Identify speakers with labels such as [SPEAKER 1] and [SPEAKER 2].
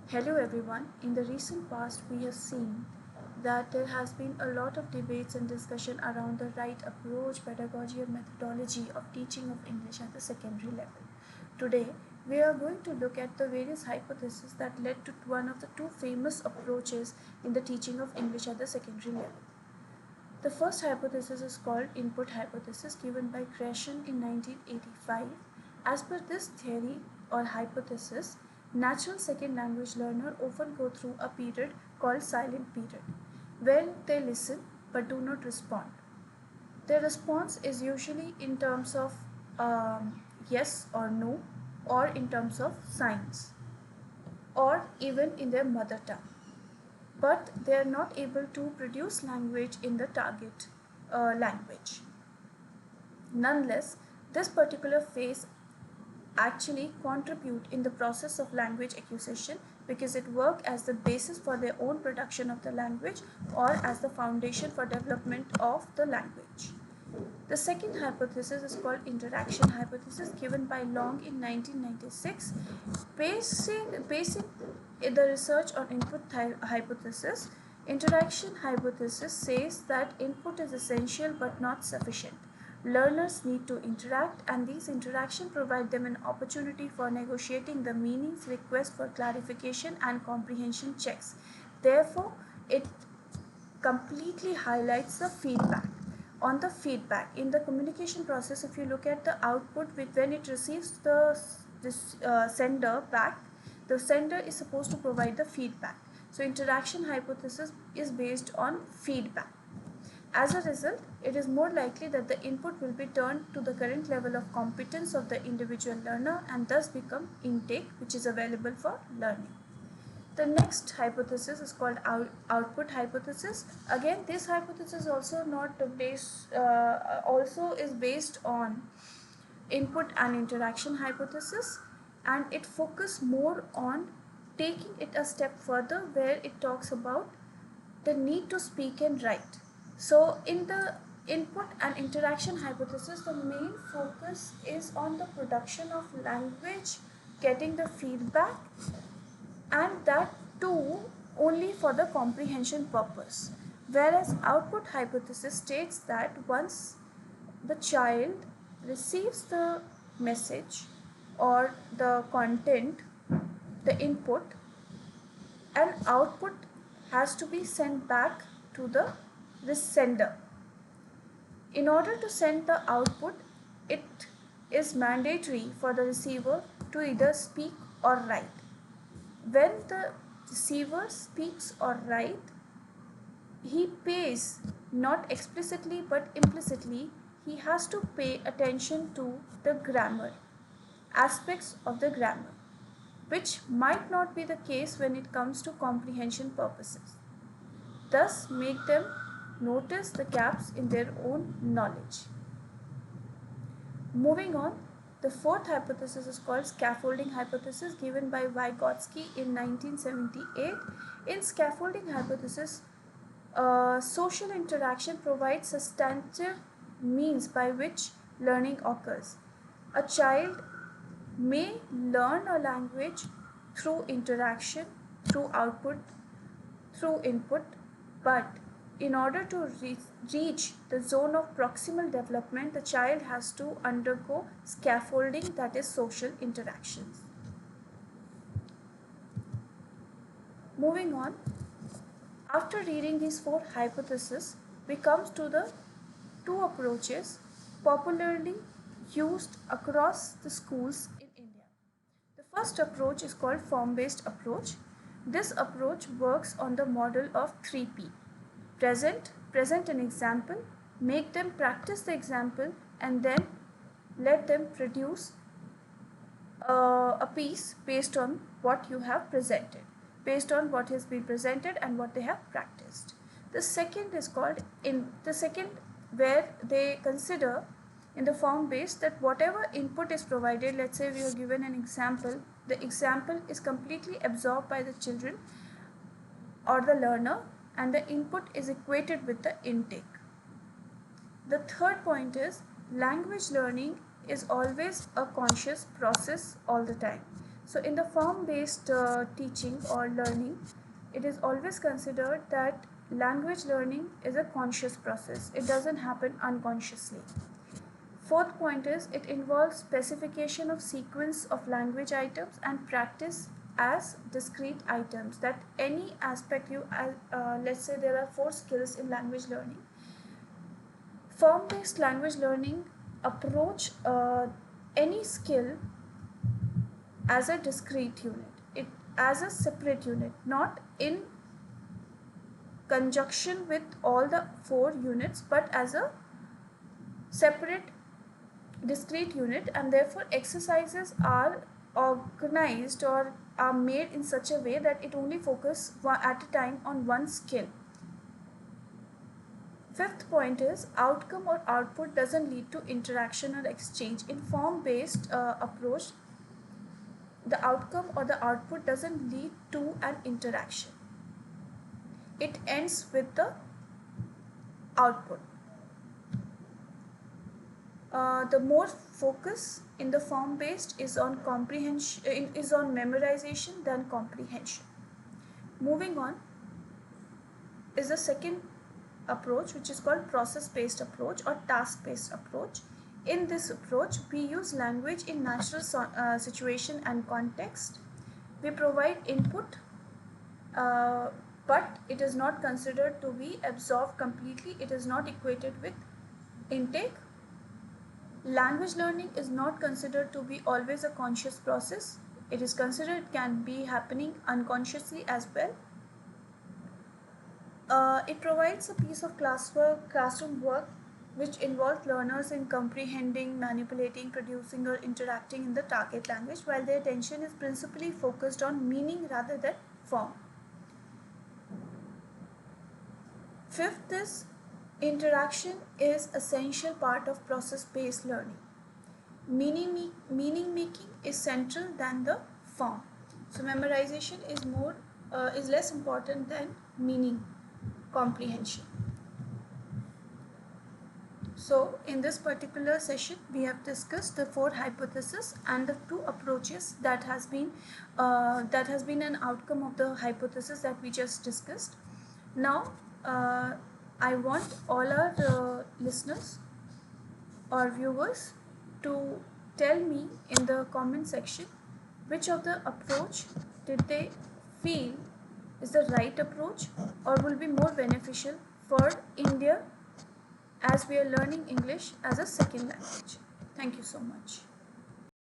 [SPEAKER 1] Hello everyone. In the recent past, we have seen that there has been a lot of debates and discussion around the right approach, pedagogy, and methodology of teaching of English at the secondary level. Today, we are going to look at the various hypotheses that led to one of the two famous approaches in the teaching of English at the secondary level. The first hypothesis is called input hypothesis, given by Gresham in 1985. As per this theory or hypothesis, natural second language learners often go through a period called silent period, where they listen but do not respond. Their response is usually in terms of yes or no, or in terms of signs, or even in their mother tongue, but they are not able to produce language in the target language. Nonetheless, this particular phase actually contribute in the process of language acquisition because it work as the basis for their own production of the language or as the foundation for development of the language. The second hypothesis is called interaction hypothesis, given by Long in 1996. Basing the research on input hypothesis, interaction hypothesis says that input is essential but not sufficient. Learners need to interact, and these interactions provide them an opportunity for negotiating the meanings, request for clarification, and comprehension checks. Therefore, it completely highlights the feedback. On the feedback in the communication process, if you look at the output when it receives the sender back, the sender is supposed to provide the feedback. So interaction hypothesis is based on feedback. As a result, it is more likely that the input will be turned to the current level of competence of the individual learner and thus become intake, which is available for learning. The next hypothesis is called output hypothesis. Again, this hypothesis also is based on input and interaction hypothesis, and it focuses more on taking it a step further, where it talks about the need to speak and write. So in the input and interaction hypothesis, the main focus is on the production of language, getting the feedback, and that too only for the comprehension purpose. Whereas output hypothesis states that once the child receives the message or the content, the input, and output has to be sent back to the sender. In order to send the output, it is mandatory for the receiver to either speak or write. When the receiver speaks or writes, he pays not explicitly but implicitly. He has to pay attention to the grammar, aspects of the grammar, which might not be the case when it comes to comprehension purposes. Thus, make them notice the gaps in their own knowledge. Moving on, the fourth hypothesis is called scaffolding hypothesis, given by Vygotsky in 1978. In scaffolding hypothesis, social interaction provides substantive means by which learning occurs. A child may learn a language through interaction, through output, through input, but in order to reach the zone of proximal development, the child has to undergo scaffolding, that is, social interactions. Moving on, after reading these four hypotheses, we come to the two approaches popularly used across the schools in India. The first approach is called form-based approach. This approach works on the model of 3P. Present an example, make them practice the example, and then let them produce a piece based on what you have presented, based on what has been presented and what they have practiced. The second is called where they consider in the form based that whatever input is provided, let's say we are given an example, the example is completely absorbed by the children or the learner, and the input is equated with the intake. The third point is language learning is always a conscious process all the time. So in the form-based teaching or learning, it is always considered that language learning is a conscious process. It doesn't happen unconsciously. Fourth point is it involves specification of sequence of language items and practice as discrete items, that any aspect let's say there are 4 skills in language learning. Form-based language learning approach any skill as a discrete unit, it as a separate unit, not in conjunction with all the 4 units, but as a separate discrete unit, and therefore exercises are organized or are made in such a way that it only focus at a time on one skill. Fifth point is outcome or output doesn't lead to interaction or exchange. In form-based approach, the outcome or the output doesn't lead to an interaction. It ends with the output. The more focus in the form-based is on comprehension, is on memorization than comprehension. Moving on is the second approach, which is called process-based approach or task-based approach. In this approach, we use language in natural situation and context. We provide input, but it is not considered to be absorbed completely. It is not equated with intake. Language learning is not considered to be always a conscious process. It is considered it can be happening unconsciously as well. It provides a piece of classroom work which involves learners in comprehending, manipulating, producing or interacting in the target language, while their attention is principally focused on meaning rather than form. Fifth is interaction is essential part of process-based learning. Meaning making is central than the form. So memorization is less important than meaning comprehension. So in this particular session, we have discussed the 4 hypotheses and the 2 approaches that has been an outcome of the hypothesis that we just discussed. Now I want all our listeners or viewers to tell me in the comment section which of the approach did they feel is the right approach or will be more beneficial for India as we are learning English as a second language. Thank you so much.